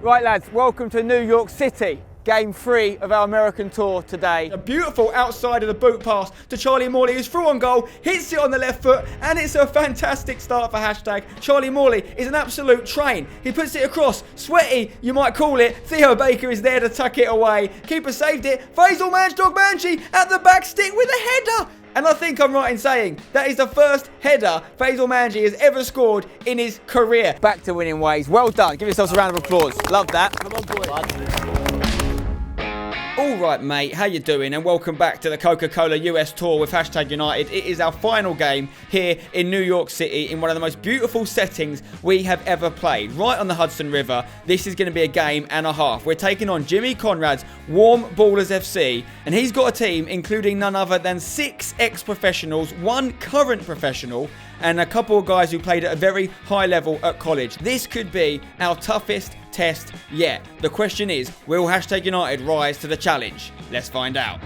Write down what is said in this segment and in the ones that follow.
Right lads, welcome to New York City. Game 3 of our American tour today. A beautiful outside of the boot pass to Charlie Morley, who's through on goal, hits it on the left foot, and it's a fantastic start for hashtag. Charlie Morley is an absolute train. He puts it across, sweaty, you might call it. Theo Baker is there to tuck it away. Keeper saved it. Faisal Manji at the back stick with a header. And I think I'm right in saying that is the first header Faisal Manji has ever scored in his career. Back to winning ways. Well done. Give yourselves a round of applause. Love that. Come on, boys. All right, mate, how you doing? And welcome back to the Coca Cola US tour with hashtag United. It is our final game here in New York City in one of the most beautiful settings we have ever played. Right on the Hudson River. This is going to be a game and a half. We're taking on Jimmy Conrad's WARMBALLERS FC. And he's got a team including none other than 6 ex-professionals, 1 current professional, and a couple of guys who played at a very high level at college. This could be our toughest test yet. The question is, will hashtag United rise to the challenge? Let's find out.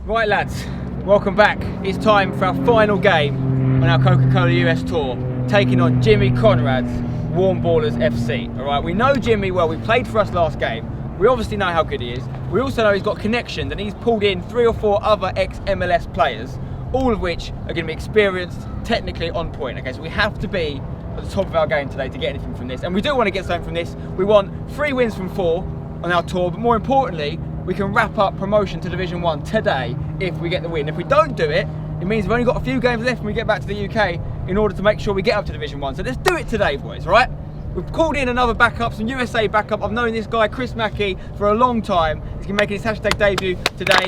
Right lads, welcome back. It's time for our final game on our Coca Cola US tour, taking on Jimmy Conrad's WARMBALLERS FC. Alright, we know Jimmy well, we played for us last game. We obviously know how good he is. We also know he's got connections and he's pulled in 3 or 4 other ex-MLS players, all of which are going to be experienced, technically on point. Okay, so we have to be at the top of our game today to get anything from this. And we do want to get something from this. We want 3 wins from 4 on our tour, but more importantly, we can wrap up promotion to Division 1 today if we get the win. If we don't do it, it means we've only got a few games left when we get back to the UK in order to make sure we get up to Division 1. So let's do it today, boys, all right? We've called in another backup, some USA backup. I've known this guy, Chris Mackey, for a long time. He's going to make his hashtag debut today.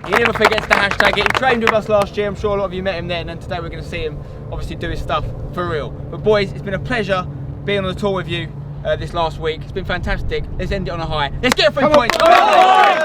He never forgets to hashtag it. He trained with us last year. I'm sure a lot of you met him then, and today we're going to see him obviously do his stuff for real. But boys, it's been a pleasure being on the tour with you this last week. It's been fantastic. Let's end it on a high. Let's get 3 points. Come on!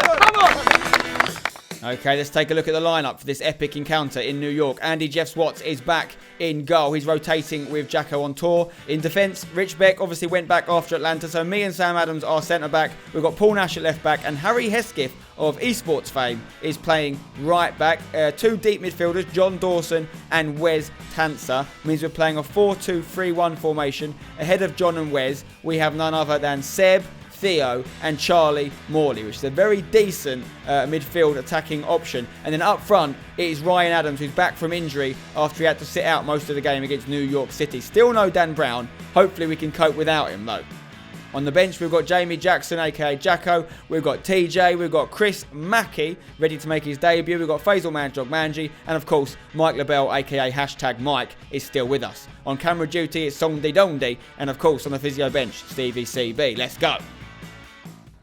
Okay, let's take a look at the lineup for this epic encounter in New York. Andy Jeff Watts is back in goal. He's rotating with Jacko on tour. In defence, Rich Beck obviously went back after Atlanta, so me and Sam Adams are centre-back. We've got Paul Nash at left-back, and Harry Hesketh of esports fame is playing right-back. 2 deep midfielders, John Dawson and Wes Tanser. Means we're playing a 4-2-3-1 formation. Ahead of John and Wes, we have none other than Seb, Theo and Charlie Morley, which is a very decent midfield attacking option. And then up front, it is Ryan Adams, who's back from injury after he had to sit out most of the game against New York City. Still no Dan Brown. Hopefully we can cope without him though. On the bench, we've got Jamie Jackson, aka Jacko. We've got TJ. We've got Chris Mackey, ready to make his debut. We've got Faisal Manji. And of course, Mike LaBelle, aka hashtag Mike, is still with us. On camera duty, it's Songdi Dondi. And of course, on the physio bench, Stevie CB. Let's go.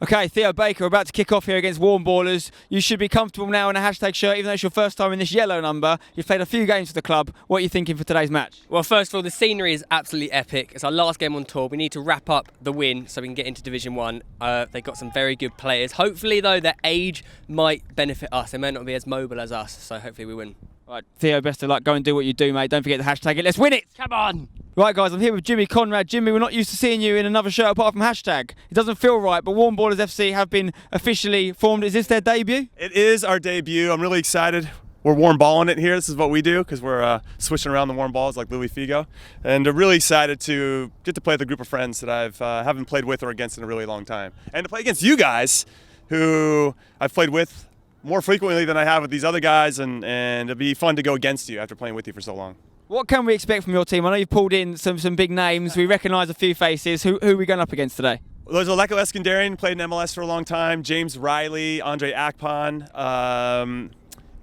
Okay, Theo Baker, we're about to kick off here against WARMBALLERS. You should be comfortable now in a hashtag shirt, even though it's your first time in this yellow number. You've played a few games for the club. What are you thinking for today's match? Well, first of all, the scenery is absolutely epic. It's our last game on tour. We need to wrap up the win so we can get into Division 1. They've got some very good players. Hopefully, though, their age might benefit us. They may not be as mobile as us, so hopefully we win. Right, Theo, best of luck. Go and do what you do, mate. Don't forget to hashtag it. Let's win it! Come on! Right, guys, I'm here with Jimmy Conrad. Jimmy, we're not used to seeing you in another shirt apart from hashtag. It doesn't feel right, but WARMBALLERS FC have been officially formed. Is this their debut? It is our debut. I'm really excited. We're warm balling it here. This is what we do because we're switching around the warm balls like Louis Figo. And I'm really excited to get to play with a group of friends that I haven't played with or against in a really long time. And to play against you guys, who I've played with more frequently than I have with these other guys, and it'll be fun to go against you after playing with you for so long. What can we expect from your team? I know you've pulled in some big names. We recognise a few faces. Who are we going up against today? Well, there's Aleko Eskandarian, played in MLS for a long time. James Riley, Andre Akpan. And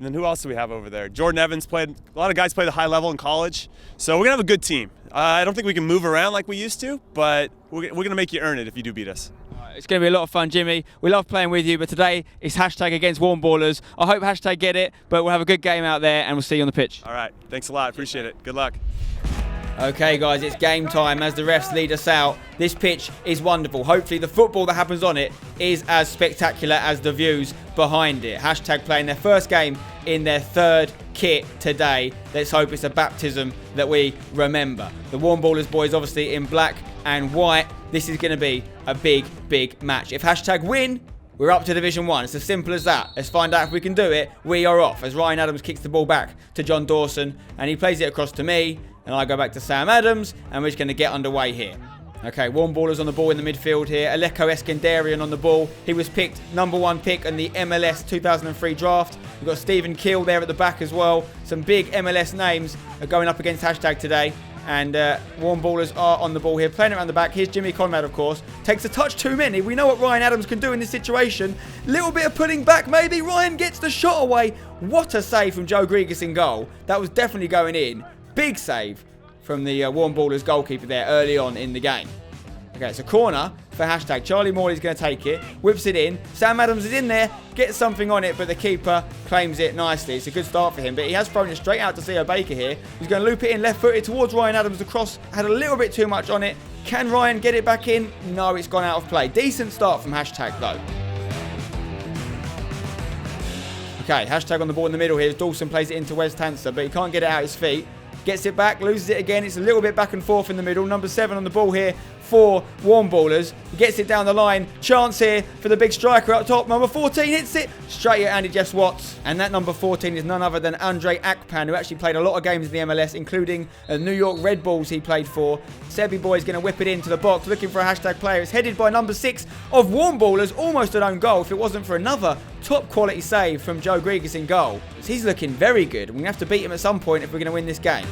then who else do we have over there? Jordan Evans played. A lot of guys played the high level in college. So we're going to have a good team. I don't think we can move around like we used to, but we're going to make you earn it if you do beat us. It's going to be a lot of fun, Jimmy. We love playing with you, but today it's hashtag against WARMBALLERS. I hope hashtag get it, but we'll have a good game out there and we'll see you on the pitch. All right. Thanks a lot. Appreciate it. Good luck. Okay, guys, it's game time as the refs lead us out. This pitch is wonderful. Hopefully the football that happens on it is as spectacular as the views behind it. Hashtag playing their first game in their 3rd kit today. Let's hope it's a baptism that we remember. The WARMBALLERS boys obviously in black and white. This is going to be a big match. If hashtag win, we're up to Division 1. It's as simple as that. Let's find out if we can do it. We are off as Ryan Adams kicks the ball back to John Dawson and he plays it across to me. and I go back to Sam Adams, and we're just going to get underway here. Okay, WARMBALLERS on the ball in the midfield here. Aleko Eskandarian on the ball. He was picked #1 pick in the MLS 2003 draft. We've got Stephen Keel there at the back as well. Some big MLS names are going up against hashtag today. And WARMBALLERS are on the ball here, playing around the back. Here's Jimmy Conrad, of course. Takes a touch too many. We know what Ryan Adams can do in this situation. Little bit of pulling back, maybe. Ryan gets the shot away. What a save from Joe Grigas in goal. That was definitely going in. Big save from the WARMBALLERS goalkeeper there early on in the game. Okay, it's a corner for hashtag. Charlie Morley's going to take it, whips it in. Sam Adams is in there, gets something on it, but the keeper claims it nicely. It's a good start for him, but he has thrown it straight out to Theo Baker here. He's going to loop it in left-footed towards Ryan Adams. The cross had a little bit too much on it. Can Ryan get it back in? No, it's gone out of play. Decent start from hashtag, though. Okay, hashtag on the ball in the middle here. Dawson plays it into Wes Tanser, but he can't get it out his feet. Gets it back, loses it again. It's a little bit back and forth in the middle. #7 on the ball here for WARMBALLERS. He gets it down the line. Chance here for the big striker up top. #14 hits it straight at Andy Jeff Watts. And that #14 is none other than Andre Akpan, who actually played a lot of games in the MLS, including New York Red Bulls he played for. Sebi Boy's going to whip it into the box, looking for a hashtag player. It's headed by #6 of WARMBALLERS. Almost an own goal if it wasn't for another top quality save from Joe Grigas in goal. He's looking very good. We're going to have to beat him at some point if we're going to win this game.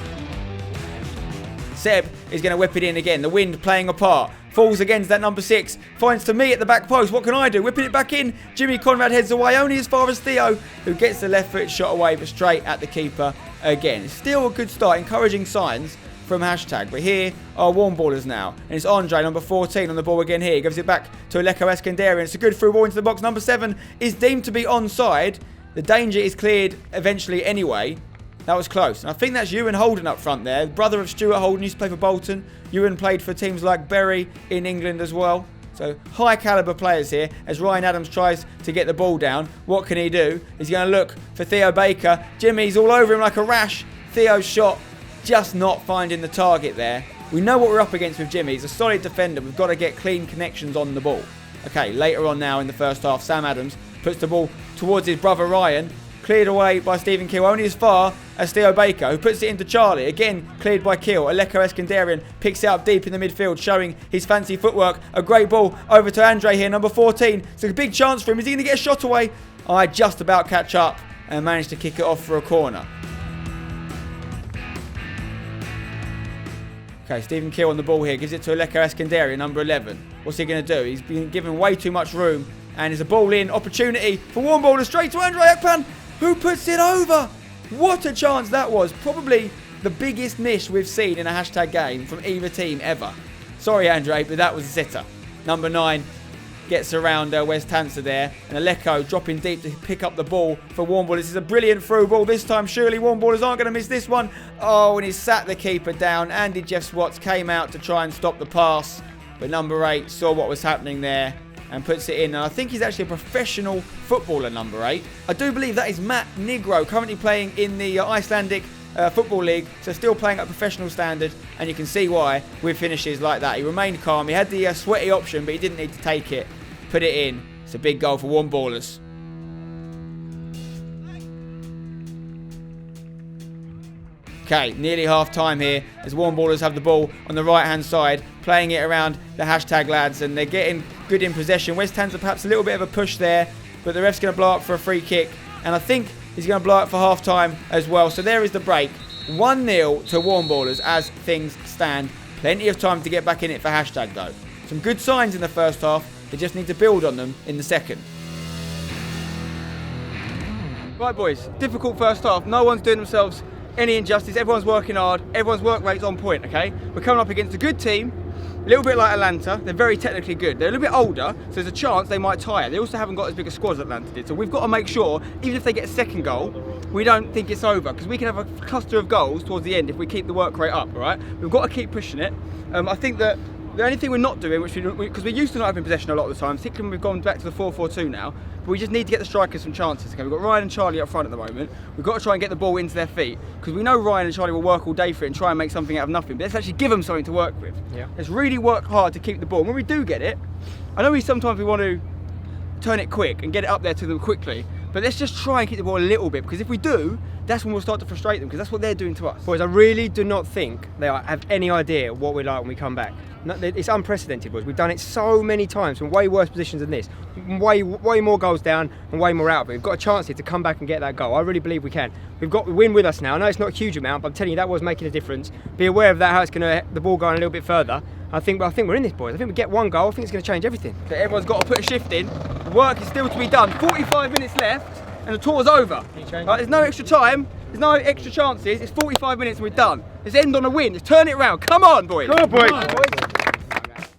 Seb is going to whip it in again. The wind playing a part. Falls against that #6. Finds to me at the back post. What can I do? Whipping it back in. Jimmy Conrad heads away only as far as Theo, who gets the left foot shot away, but straight at the keeper again. Still a good start. Encouraging signs from hashtag. But here are WARMBALLERS now. And it's Andre, #14, on the ball again here. He gives it back to Aleko Eskandarian. It's a good through ball into the box. #7 is deemed to be onside. The danger is cleared eventually anyway. That was close. And I think that's Ewan Holden up front there. Brother of Stuart Holden, used to play for Bolton. Ewan played for teams like Bury in England as well. So high caliber players here as Ryan Adams tries to get the ball down. What can he do? He's going to look for Theo Baker. Jimmy's all over him like a rash. Theo's shot just not finding the target there. We know what we're up against with Jimmy. He's a solid defender. We've got to get clean connections on the ball. Okay, later on now in the first half, Sam Adams puts the ball towards his brother Ryan. Cleared away by Stephen Keel, only as far as Theo Baker, who puts it into Charlie. Again, cleared by Keel. Aleko Eskandarian picks it up deep in the midfield, showing his fancy footwork. A great ball over to Andre here, #14. It's a big chance for him. Is he going to get a shot away? I just about catch up and managed to kick it off for a corner. Okay, Stephen Keel on the ball here. Gives it to Aleko Eskandarian, #11. What's he going to do? He's been given way too much room. And there's a ball in. Opportunity for WARMBALLERS straight to Andre Akpan, who puts it over. What a chance that was. Probably the biggest miss we've seen in a hashtag game from either team ever. Sorry, Andre, but that was a sitter. #9 gets around Wes Tanser there. And Aleko dropping deep to pick up the ball for WARMBALLERS. This is a brilliant through ball this time. Surely WARMBALLERS aren't going to miss this one. Oh, and he sat the keeper down. Andy Jeff Watts came out to try and stop the pass. But #8 saw what was happening there and puts it in. And I think he's actually a professional footballer, #8. I do believe that is Matt Nigro, currently playing in the Icelandic Football League, so still playing at a professional standard, and you can see why with finishes like that. He remained calm. He had the sweaty option, but he didn't need to take it. Put it in. It's a big goal for WARMBALLERS. Okay, nearly half time here as WARMBALLERS have the ball on the right hand side, playing it around the hashtag lads, and they're getting good in possession. Wes Tanser perhaps a little bit of a push there, but the ref's going to blow up for a free kick, and I think he's going to blow up for half time as well. So there is the break. 1-0 to WARMBALLERS as things stand. Plenty of time to get back in it for hashtag though. Some good signs in the first half. They just need to build on them in the second. Right boys, difficult first half. No one's doing themselves any injustice. Everyone's working hard. Everyone's work rate's on point, okay? We're coming up against a good team. A little bit like Atlanta. They're very technically good. They're a little bit older, so there's a chance they might tire. They also haven't got as big a squad as Atlanta did. So we've got to make sure, even if they get a second goal, we don't think it's over, because we can have a cluster of goals towards the end if we keep the work rate up, all right? We've got to keep pushing it. I think that the only thing we're not doing, which because we're used to not having possession a lot of the time, particularly when we've gone back to the 4-4-2 now, but we just need to get the strikers some chances. Okay, we've got Ryan and Charlie up front at the moment. We've got to try and get the ball into their feet, because we know Ryan and Charlie will work all day for it and try and make something out of nothing. But let's actually give them something to work with. Yeah. Let's really work hard to keep the ball. And when we do get it, I know sometimes we want to turn it quick and get it up there to them quickly, but let's just try and keep the ball a little bit, because if we do, that's when we'll start to frustrate them, because that's what they're doing to us. Boys, I really do not think they have any idea what we're like when we come back. It's unprecedented, boys. We've done it so many times from way worse positions than this. Way more goals down and way more out of it. We've got a chance here to come back and get that goal. I really believe we can. We've got the win with us now. I know it's not a huge amount, but I'm telling you that was making a difference. Be aware of that, how it's going to the ball going a little bit further. I think we're in this, boys. I think we get one goal. I think it's going to change everything. But everyone's got to put a shift in. The work is still to be done. 45 minutes left and the tour's over. There's no extra time. There's no extra chances. It's 45 minutes and we're done. Let's end on a win. Let's turn it around. Come on, boys. Come on, boys.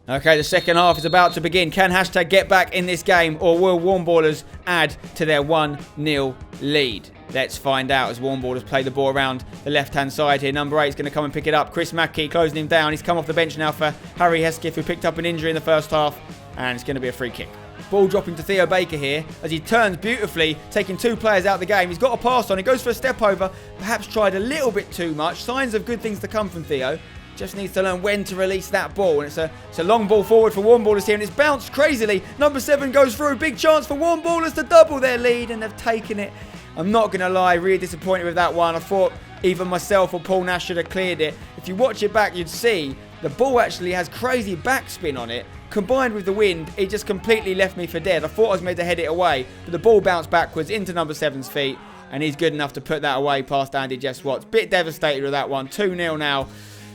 Okay, the second half is about to begin. Can Hashtag get back in this game, or will Warmballers add to their 1-0 lead? Let's find out as Warmballers play the ball around the left-hand side here. Number 8 is going to come and pick it up. Chris Mackey closing him down. He's come off the bench now for Harry Hesketh, who picked up an injury in the first half, and it's going to be a free kick. Ball dropping to Theo Baker here as he turns beautifully, taking 2 players out of the game. He's got a pass on. He goes for a step over. Perhaps tried a little bit too much. Signs of good things to come from Theo. Just needs to learn when to release that ball. And it's a long ball forward for Warmballers here. And it's bounced crazily. Number 7 goes through. Big chance for Warmballers to double their lead. And they've taken it. I'm not going to lie. Really disappointed with that one. I thought either myself or Paul Nash should have cleared it. If you watch it back, you'd see the ball actually has crazy backspin on it. Combined with the wind, it just completely left me for dead. I thought I was made to head it away. But the ball bounced backwards into number 7's feet. And he's good enough to put that away past Andy Jeff Watts. Bit devastated with that one. 2-0 now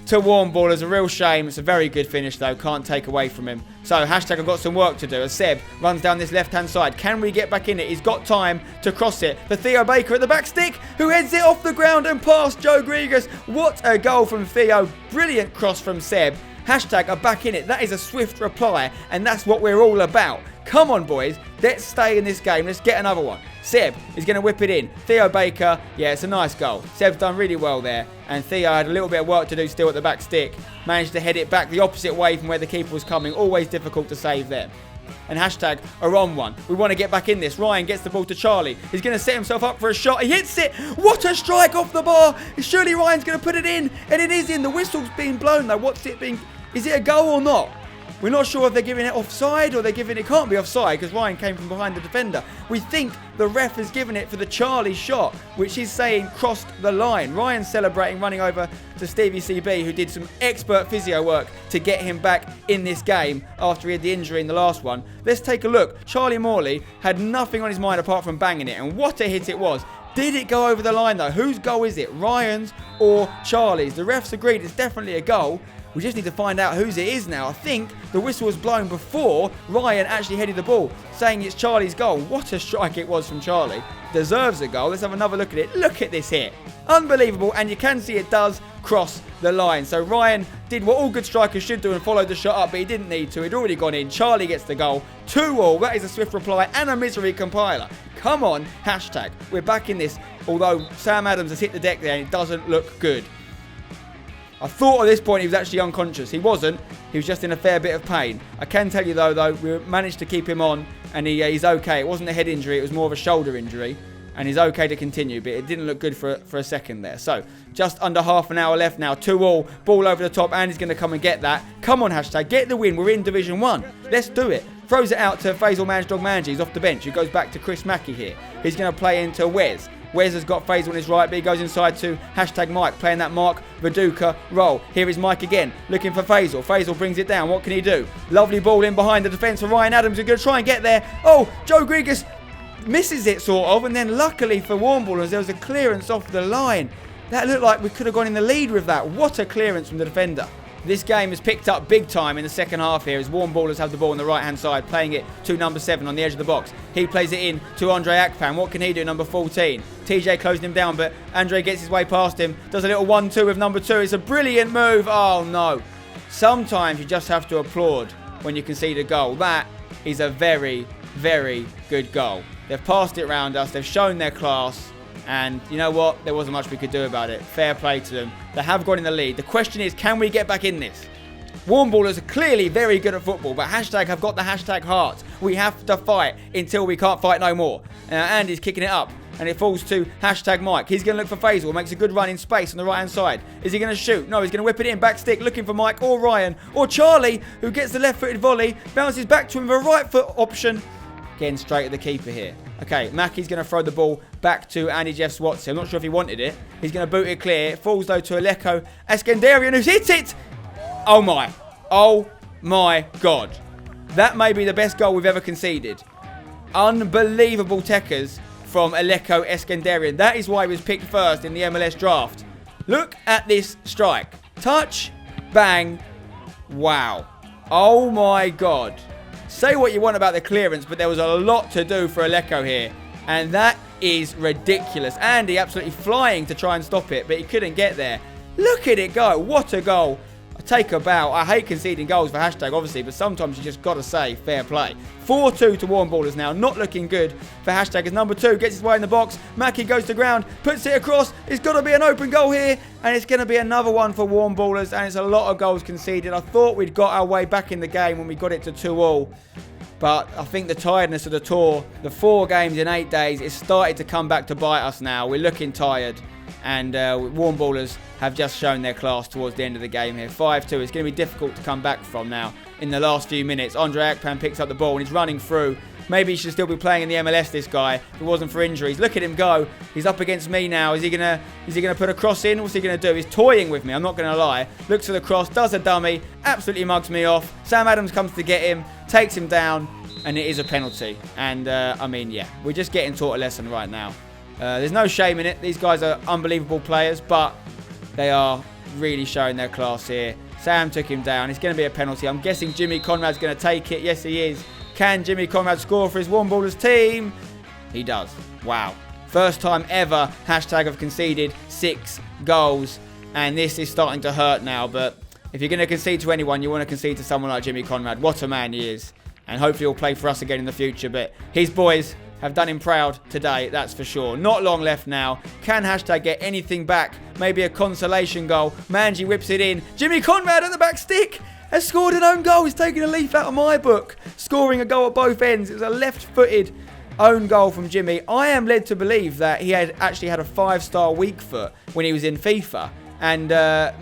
to Warmballers. A real shame. It's a very good finish though. Can't take away from him. So Hashtag have got some work to do as Seb runs down this left-hand side. Can we get back in it? He's got time to cross it for Theo Baker at the back stick, who heads it off the ground and past Joe Grigas. What a goal from Theo. Brilliant cross from Seb. Hashtag are back in it. That is a swift reply, and that's what we're all about. Come on, boys. Let's stay in this game. Let's get another one. Seb is going to whip it in. Theo Baker, yeah, it's a nice goal. Seb's done really well there. And Theo had a little bit of work to do still at the back stick. Managed to head it back the opposite way from where the keeper was coming. Always difficult to save there. And Hashtag are on one. We want to get back in this. Ryan gets the ball to Charlie. He's going to set himself up for a shot. He hits it. What a strike off the bar. Surely Ryan's going to put it in. And it is in. The whistle's being blown though. What's it being... Is it a goal or not? We're not sure if they're giving it offside or they're giving it... Can't be offside because Ryan came from behind the defender. We think the ref has given it for the Charlie shot, which he's saying crossed the line. Ryan's celebrating, running over to Stevie CB, who did some expert physio work to get him back in this game after he had the injury in the last one. Let's take a look. Charlie Morley had nothing on his mind apart from banging it, and what a hit it was. Did it go over the line though? Whose goal is it? Ryan's or Charlie's? The refs agreed it's definitely a goal. We just need to find out whose it is now. I think the whistle was blown before Ryan actually headed the ball, saying it's Charlie's goal. What a strike it was from Charlie. Deserves a goal. Let's have another look at it. Look at this hit. Unbelievable. And you can see it does cross the line. So Ryan did what all good strikers should do and followed the shot up, but he didn't need to. He'd already gone in. Charlie gets the goal. 2-2. That is a swift reply and a misery compiler. Come on, Hashtag. We're back in this. Although Sam Adams has hit the deck there and it doesn't look good. I thought at this point he was actually unconscious. He wasn't. He was just in a fair bit of pain. I can tell you though, we managed to keep him on and he's okay. It wasn't a head injury. It was more of a shoulder injury. And he's okay to continue, but it didn't look good for a second there. So, just under half an hour left now. 2-2. Ball over the top. Andy's going to come and get that. Come on, Hashtag. Get the win. We're in Division 1. Let's do it. Throws it out to Faisal Manjdog Manji. He's off the bench. He goes back to Chris Mackey here. He's going to play into Wes. Wes has got Faisal on his right, but he goes inside to Hashtag Mike, playing that Mark Viduka role. Here is Mike again, looking for Faisal. Faisal brings it down. What can he do? Lovely ball in behind the defence for Ryan Adams, who's going to try and get there. Oh, Joe Grigas misses it sort of, and then luckily for Warmballers, there was a clearance off the line. That looked like we could have gone in the lead with that. What a clearance from the defender. This game has picked up big time in the second half here as Warmballers have the ball on the right-hand side, playing it to number 7 on the edge of the box. He plays it in to Andre Akpan. What can he do, number 14? TJ closing him down, but Andre gets his way past him. Does a little 1-2 with number 2. It's a brilliant move. Oh, no. Sometimes you just have to applaud when you concede a goal. That is a very, very good goal. They've passed it around us. They've shown their class. And you know what? There wasn't much we could do about it. Fair play to them. They have got in the lead. The question is, can we get back in this? Warmballers are clearly very good at football, but Hashtag have got the Hashtag heart. We have to fight until we can't fight no more. Andy's kicking it up, and it falls to Hashtag Mike. He's going to look for Faisal. Makes a good run in space on the right-hand side. Is he going to shoot? No, he's going to whip it in. Back stick, looking for Mike or Ryan or Charlie, who gets the left-footed volley. Bounces back to him with a right-foot option. Getting straight at the keeper here. Okay, Mackey's going to throw the ball back to Andy Jeff Swatsea. I'm not sure if he wanted it. He's going to boot it clear. It falls though to Aleko Eskandarian, who's hit it. Oh my God. That may be the best goal we've ever conceded. Unbelievable techers from Aleko Eskandarian. That is why he was picked first in the MLS draft. Look at this strike. Touch, bang, wow. Oh my God. Say what you want about the clearance, but there was a lot to do for Aleko here. And that is ridiculous. Andy absolutely flying to try and stop it, but he couldn't get there. Look at it go. What a goal. I take a bow. I hate conceding goals for hashtag, obviously, but sometimes you just got to say fair play. 4-2 to Warm Ballers now. Not looking good for hashtag as number 2 gets his way in the box. Mackie goes to ground, puts it across. It's got to be an open goal here, and it's going to be another one for Warm Ballers, and it's a lot of goals conceded. I thought we'd got our way back in the game when we got it to 2-2. But I think the tiredness of the tour, the 4 games in 8 days, is started to come back to bite us now. We're looking tired. And Warm Ballers have just shown their class towards the end of the game here. 5-2. It's going to be difficult to come back from now in the last few minutes. Andre Akpan picks up the ball and he's running through. Maybe he should still be playing in the MLS, this guy, if it wasn't for injuries. Look at him go. He's up against me now. Is he gonna put a cross in? What's he going to do? He's toying with me, I'm not going to lie. Looks for the cross, does a dummy, absolutely mugs me off. Sam Adams comes to get him, takes him down, and it is a penalty. And, I mean, yeah, we're just getting taught a lesson right now. There's no shame in it. These guys are unbelievable players, but they are really showing their class here. Sam took him down. It's going to be a penalty. I'm guessing Jimmy Conrad's going to take it. Yes, he is. Can Jimmy Conrad score for his Warm Ballers team? He does. Wow. First time ever hashtag have conceded 6 goals, and this is starting to hurt now, but if you're going to concede to anyone, you want to concede to someone like Jimmy Conrad. What a man he is. And hopefully he'll play for us again in the future, but his boys have done him proud today, that's for sure. Not long left now. Can hashtag get anything back? Maybe a consolation goal. Manji whips it in. Jimmy Conrad at the back stick has scored an own goal. He's taking a leaf out of my book. Scoring a goal at both ends. It was a left-footed own goal from Jimmy. I am led to believe that he had actually had a 5-star weak foot when he was in FIFA. And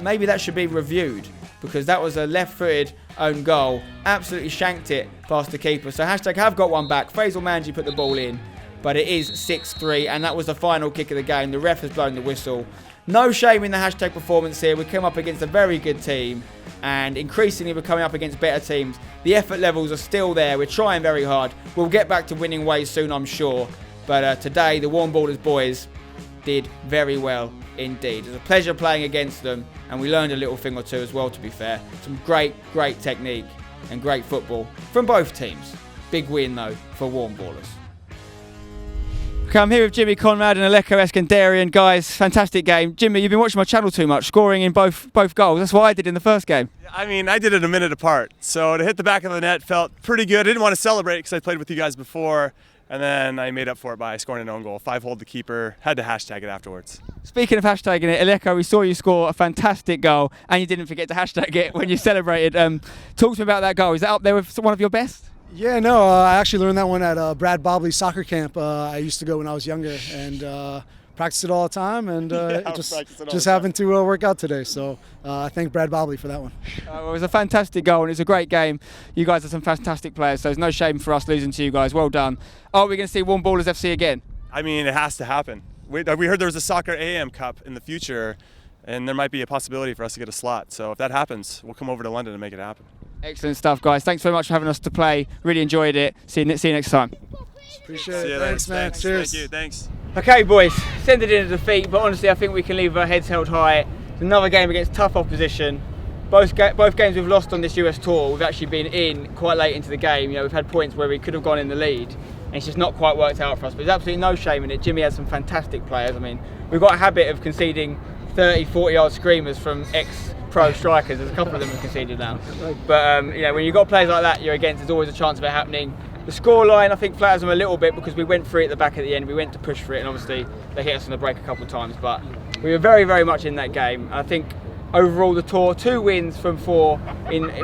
maybe that should be reviewed, because that was a left-footed own goal. Absolutely shanked it past the keeper. So hashtag have got one back. Faisal Manji put the ball in, but it is 6-3, and that was the final kick of the game. The ref has blown the whistle. No shame in the hashtag performance here. We came up against a very good team, and increasingly we're coming up against better teams. The effort levels are still there. We're trying very hard. We'll get back to winning ways soon, I'm sure. But today, the Warm Ballers boys did very well indeed. It was a pleasure playing against them, and we learned a little thing or two as well, to be fair. Some great technique and great football from both teams. Big win, though, for Warm Ballers. Okay, I'm here with Jimmy Conrad and Aleko Eskandarian. Guys, fantastic game. Jimmy, you've been watching my channel too much, scoring in both goals. That's what I did in the first game. I mean, I did it a minute apart. So to hit the back of the net felt pretty good. I didn't want to celebrate because I played with you guys before. And then I made up for it by scoring an own goal. 5-hold the keeper. Had to hashtag it afterwards. Speaking of hashtagging it, Aleko, we saw you score a fantastic goal, and you didn't forget to hashtag it when you celebrated. Talk to me about that goal. Is that up there with one of your best? Yeah, no, I actually learned that one at Brad Bobley's soccer camp. I used to go when I was younger, and practice it all the time, and it just happened to work out today. So I thank Brad Bobley for that one. Well, it was a fantastic goal, and it's a great game. You guys are some fantastic players, so there's no shame for us losing to you guys. Well done. Are we going to see Warm Ballers FC again? I mean, it has to happen. We heard there was a soccer AM Cup in the future, and there might be a possibility for us to get a slot. So if that happens, we'll come over to London and make it happen. Excellent stuff, guys. Thanks very much for having us to play. Really enjoyed it. See you next time. Appreciate it. Thanks, man. Cheers. Thank you. Thanks. Okay, boys. Send it in a defeat, but honestly, I think we can leave our heads held high. It's another game against tough opposition. Both games we've lost on this US tour, we've actually been in quite late into the game. You know, we've had points where we could have gone in the lead, and it's just not quite worked out for us. But there's absolutely no shame in it. Jimmy has some fantastic players. I mean, we've got a habit of conceding 30, 40-yard screamers from ex-pro strikers. There's a couple of them have conceded now. But you know, when you've got players like that you're against, there's always a chance of it happening. The scoreline, I think, flatters them a little bit because we went for it at the back at the end. We went to push for it, and obviously they hit us on the break a couple of times. But we were very, very much in that game. I think overall the tour, 2 wins from 4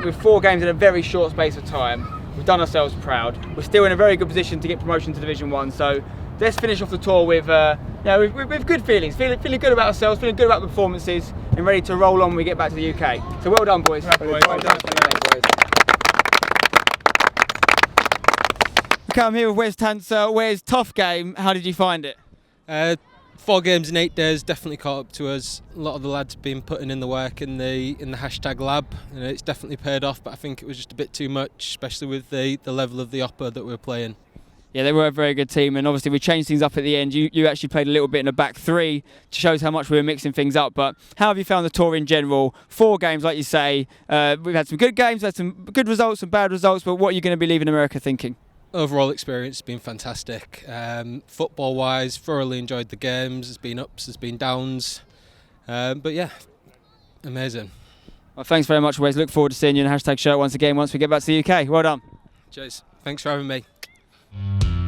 with 4 games in a very short space of time. We've done ourselves proud. We're still in a very good position to get promotion to Division 1. So let's finish off the tour with, with good feelings, feeling good about ourselves, feeling good about the performances, and ready to roll on when we get back to the UK. So well done, boys. Well done. Okay, I'm here with Wes Tanser. Wes, tough game. How did you find it? 4 games in 8 days definitely caught up to us. A lot of the lads have been putting in the work in the hashtag lab. You know, it's definitely paid off, but I think it was just a bit too much, especially with the level of the oppa that we were playing. Yeah, they were a very good team, and obviously we changed things up at the end. You actually played a little bit in the back 3, shows how much we were mixing things up. But how have you found the tour in general? 4 games, like you say. We've had some good games, had some good results, some bad results, but what are you going to be leaving America thinking? Overall experience has been fantastic. Football-wise, thoroughly enjoyed the games. There's been ups, there's been downs. But yeah, amazing. Well, thanks very much, Wes. Look forward to seeing you in a hashtag shirt once again once we get back to the UK. Well done. Cheers. Thanks for having me.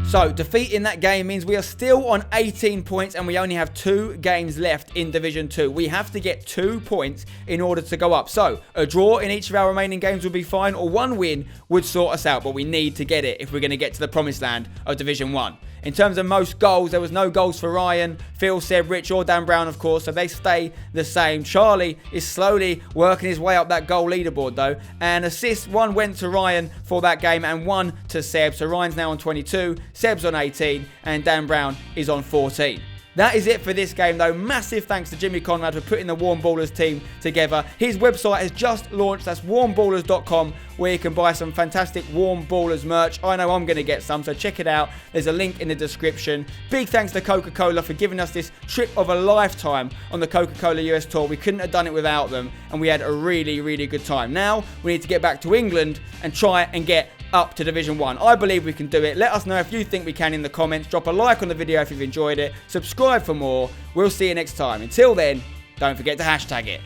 So, defeat in that game means we are still on 18 points and we only have 2 games left in Division 2. We have to get 2 points in order to go up. So, a draw in each of our remaining games would be fine, or 1 win would sort us out, but we need to get it if we're going to get to the promised land of Division 1. In terms of most goals, there was no goals for Ryan, Phil, Seb, Rich or Dan Brown, of course, so they stay the same. Charlie is slowly working his way up that goal leaderboard, though. And assists, 1 went to Ryan for that game and 1 to Seb. So Ryan's now on 22, Seb's on 18, and Dan Brown is on 14. That is it for this game, though. Massive thanks to Jimmy Conrad for putting the Warm Ballers team together. His website has just launched. That's warmballers.com, where you can buy some fantastic Warm Ballers merch. I know I'm going to get some, so check it out. There's a link in the description. Big thanks to Coca Cola for giving us this trip of a lifetime on the Coca Cola US tour. We couldn't have done it without them, and we had a really, really good time. Now, we need to get back to England and try and get up to Division 1. I believe we can do it. Let us know if you think we can in the comments. Drop a like on the video if you've enjoyed it. Subscribe for more. We'll see you next time. Until then, don't forget to hashtag it.